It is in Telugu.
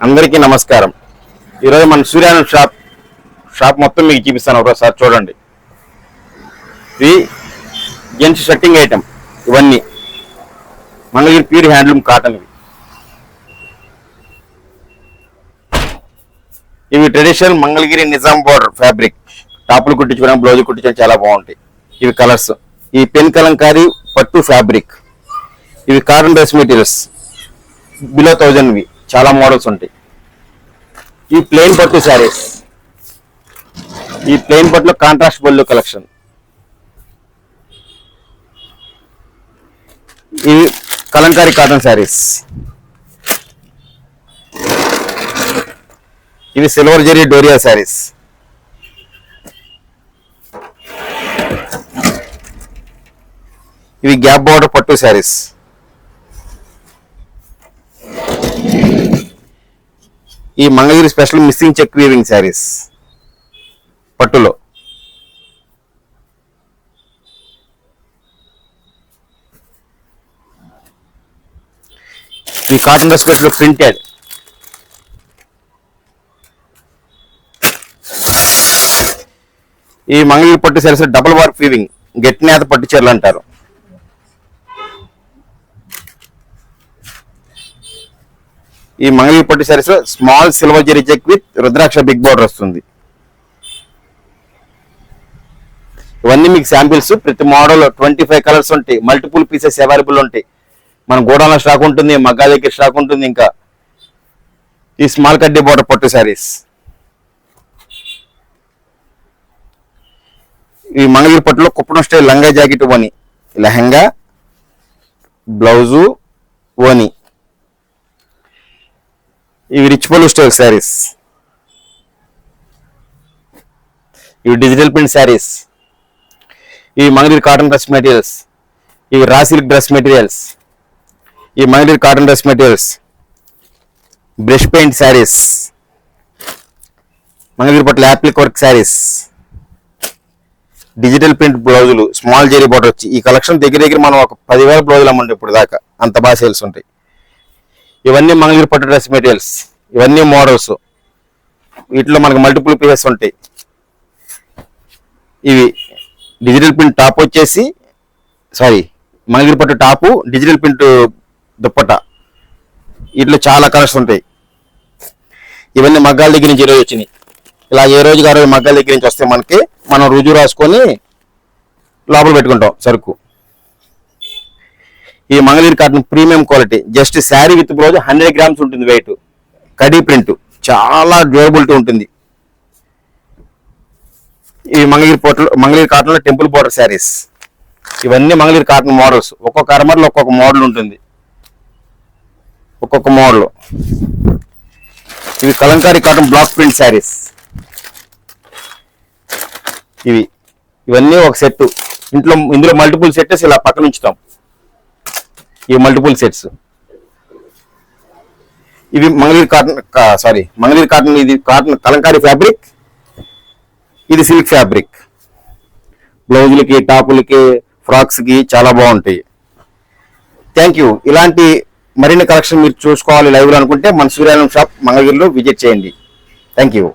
అందరికీ నమస్కారం. ఈరోజు మన సూర్యానంద్ షాప్ మొత్తం మీకు చూపిస్తాను. ఒకసారి చూడండి. ఇది జెంట్స్ షర్టింగ్ ఐటమ్. ఇవన్నీ మంగళగిరి ప్యూర్ హ్యాండ్లూమ్ కాటన్. ఇవి traditional Mangalagiri Nizam border fabric. టాపులు కుట్టించుకోవడం, బ్లౌజ్ కుట్టించడం చాలా బాగుంటాయి. ఇవి కలర్స్. ఈ పెన్ కలంకారీ పట్టు ఫ్యాబ్రిక్. ఇవి కాటన్ డ్రెస్ మెటీరియల్స్ బిలో 1000. చాలా మోడల్స్ ఉంటాయి. ఈ ప్లెయిన్ పట్టు శారీస్. ఈ ప్లెయిన్ పట్టులో కాంట్రాస్ట్ బల్లు కలెక్షన్. ఇవి కలంకారీ కాటన్ శారీస్. ఇవి సిల్వర్ జరీ డోరియా శారీస్. ఇవి గ్యాప్ బోర్డర్ పట్టు శారీస్. ఈ Mangalagiri special missing check weaving saris పట్టులో. ఈ కాటన్ డ్రెస్ మెటీరియల్ ప్రింటెడ్. ఈ మంగళగిరి పట్టు శారీస్ డబుల్ వర్క్ వీవింగ్ గట్టి నేత పట్టు చీరలు అంటారు. ఈ మంగళగిరి పట్టు శారీస్ లో small silver zari check with rudraksha big border వస్తుంది. ఇవన్నీ మీకు శాంపిల్స్. ప్రతి మోడల్ 25 కలర్స్ ఉంటాయి. మల్టిపుల్ పీసెస్ అవైలబుల్ ఉంటాయి. మన గోడౌన్లో స్టాక్ ఉంటుంది, మగ్గా దగ్గర స్టాక్ ఉంటుంది. ఇంకా ఈ స్మాల్ కడ్డీ బోర్డర్ పట్టు శారీస్. ఈ మంగళగిరి పట్టులో కుప్పడం స్టైల్ లంగా జాకెట్ ఓని. లెహంగా, బ్లౌజు, ఓని. ఇవి రిచ్ పళ్ళు స్టైల్ శారీస్. ఇవి డిజిటల్ ప్రింట్ శారీస్. ఇవి మంగళగిరి కాటన్ డ్రెస్ మెటీరియల్స్. ఇవి రా సిల్క్ డ్రెస్ మెటీరియల్స్. ఈ Mangalagiri cotton dress materials. Brush paint sarees. Mangalagiri పట్ల applique work sarees. Digital print బ్లౌజులు స్మాల్ జరీ బోర్డర్ వచ్చి. ఈ కలెక్షన్ దగ్గర మనం ఒక 10,000 బ్లౌజులు అమ్మండి ఇప్పుడు దాకా. అంత బాగా సేల్స్ ఉంటాయి. ఇవన్నీ మంగళగిరి పట్టు డ్రెస్ మెటీరియల్స్. ఇవన్నీ మోడల్స్. వీటిలో మనకు మల్టిపుల్ పీసెస్ ఉంటాయి. ఇవి డిజిటల్ ప్రింట్ టాప్ వచ్చేసి మంగళగిరి పట్టు టాపు, డిజిటల్ ప్రింట్ దుప్పట. వీటిలో చాలా కలర్స్ ఉంటాయి. ఇవన్నీ మగ్గాల దగ్గర నుంచి ఈరోజు వచ్చినాయి. ఇలా ఏ రోజుకి ఆ రోజు మగ్గాల దగ్గర నుంచి వస్తే మనకి మనం రుజువు రాసుకొని లోపల పెట్టుకుంటాం సరుకు. ఈ Mangalagiri cotton premium quality. Just sari with blouse 100 grams ఉంటుంది వెయిట్. కడీ ప్రింట్ చాలా డ్యూరబిలిటీ ఉంటుంది. ఈ మంగళగిరి కాటన్ లో టెంపుల్ బోర్డర్ శారీస్. ఇవన్నీ మంగళగిరి కాటన్ మోడల్స్. ఒక్కొక్క అరమర్లో ఒక్కొక్క మోడల్ ఉంటుంది. ఒక్కొక్క మోడల్. ఇవి Kalamkari cotton block print saris. ఇవన్నీ ఒక సెట్. ఇందులో మల్టిపుల్ సెట్స్ ఇలా పక్కన ఉంచుతాం. ఈ మల్టిపుల్ సెట్స్. ఇవి మంగళగిరి కాటన్. ఇది కాటన్ కలంకారీ ఫ్యాబ్రిక్. ఇది సిల్క్ ఫ్యాబ్రిక్. బ్లౌజులకి, టాపులకి, ఫ్రాక్స్ కి చాలా బాగుంటాయి. Thank you. ఇలాంటి మరిన్ని కలెక్షన్ మీరు చూసుకోవాలి లైవ్ లో అనుకుంటే మన సూర్యానంద్ షాప్ మంగళగిరిలో విజిట్ చేయండి. Thank you.